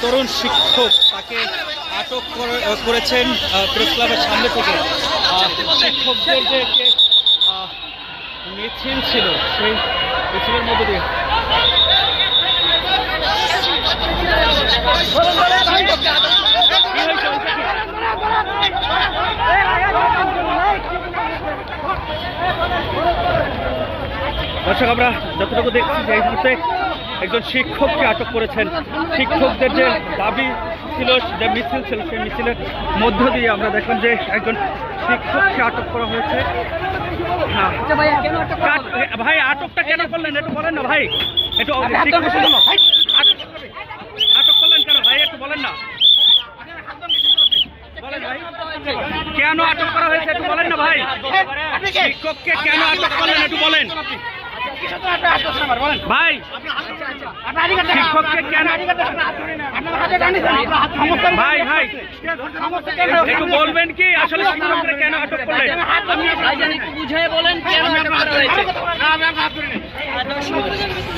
তরুণ শিক্ষক তাকে আটক করেছেন প্রেস ক্লাবের সামনে থেকে। শিক্ষকদের যে মিছিল ছিল সেই মিছিলের মধ্যে দিয়ে দর্শক আমরা যতটুকু দেখছি যে এই মুহূর্তে একজন শিক্ষককে আটক করেছেন। শিক্ষকদের যে দাবি ছিল, যে মিছিল ছিল, সেই মিছিলের মধ্য দিয়ে আমরা দেখলাম যে একজন শিক্ষককে আটক করা হয়েছে। ভাই আটকটা কেন করলেন একটু বলেন না ভাই, একটু আটক করলেন কেন ভাই একটু বলেন না, বলেন ভাই কেন আটক করা হয়েছে একটু বলেন না ভাই, শিক্ষককে কেন আটক করলেন একটু বলেন ভাই, শিক্ষককে কেন ভাই ভাই একটু বলবেন কি আসলে শিক্ষককে কেন আটক করলেন বুঝিয়ে বলেন।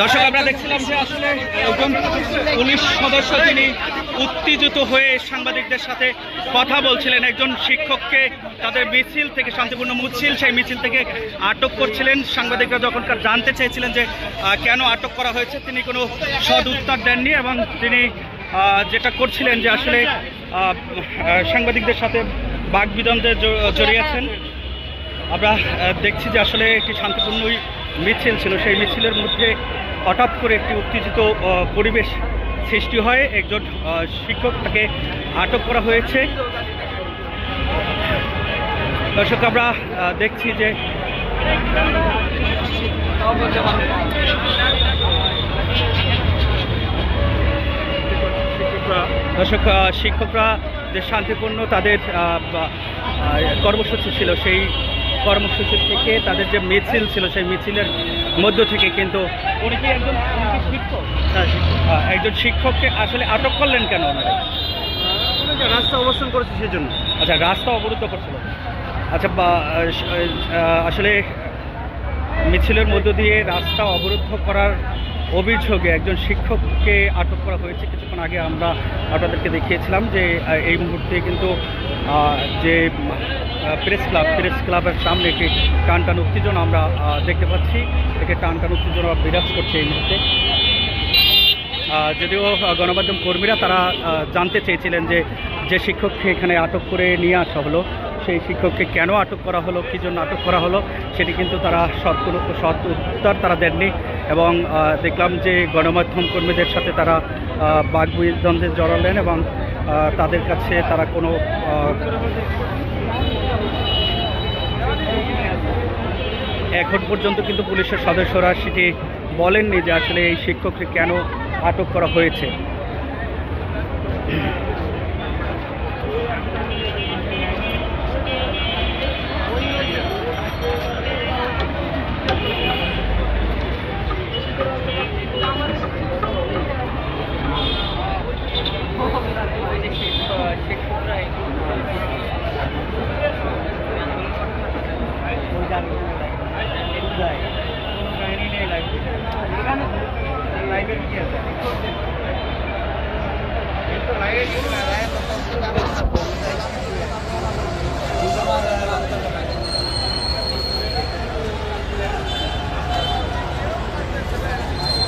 দর্শক আমরা দেখছিলাম যে আসলে একজন পুলিশ সদস্য তিনি উত্তেজিত হয়ে সাংবাদিকদের সাথে কথা বলছিলেন। একজন শিক্ষককে তাদের মিছিল থেকে, শান্তিপূর্ণ মিছিল, সেই মিছিল থেকে আটক করছিলেন। সাংবাদিকরা যখনকার জানতে চেয়েছিলেন যে কেন আটক করা হয়েছে, তিনি কোনো সদ উত্তর দেননি এবং তিনি যেটা করছিলেন যে আসলে সাংবাদিকদের সাথে বাকবিতণ্ডে জড়িয়েছেন। আমরা দেখছি যে আসলে একটি শান্তিপূর্ণ মিছিল ছিল, সেই মিছিলের মধ্যে হঠাৎ করে একটি উত্তেজিত পরিবেশ সৃষ্টি হয়। একজন শিক্ষক তাকে আটক করা হয়েছে। দর্শক আমরা দেখছি যে শিক্ষকরা যে শান্তিপূর্ণ তাদের কর্মসূচি ছিল, সেই কর্মসূচি থেকে তাদের যে মিছিল ছিল, সেই মিছিলের মধ্য থেকে কিন্তু একজন শিক্ষককে আসলে আটক করলেন কেন ওনারা? রাস্তা অবস্থান করেছে সেই জন্য। আচ্ছা, রাস্তা অবরুদ্ধ করছিল। আচ্ছা, আসলে মিছিলের মধ্য দিয়ে রাস্তা অবরুদ্ধ করার অভিযোগে একজন শিক্ষককে আটক করা হয়েছে। কিছুক্ষণ আগে আমরা আপনাদেরকে দেখিয়েছিলাম যে এই মুহূর্তে কিন্তু যে প্রেস ক্লাবের সামনে একটি টান উত্তেজনা আমরা দেখতে পাচ্ছি। একটি টান উত্তেজনা বিরাজ করছে এই মুহূর্তে। যদিও গণমাধ্যম কর্মীরা তারা জানতে চেয়েছিলেন যে শিক্ষককে এখানে আটক করে নিয়ে আসা হলো, সেই শিক্ষককে কেন আটক করা হলো, কী জন্য আটক করা হলো, সেটি কিন্তু তারা সৎ উত্তর তারা দেননি। এবং দেখলাম যে গণমাধ্যম কর্মীদের সাথে তারা বাকবিতণ্ডে জড়ালেন এবং তাদের কাছে তারা কোনো এখন পর্যন্ত কিন্তু পুলিশের সদস্যরা সেটি বলেননি যে আসলে এই শিক্ষককে কেন আটক করা হয়েছে। লাইভ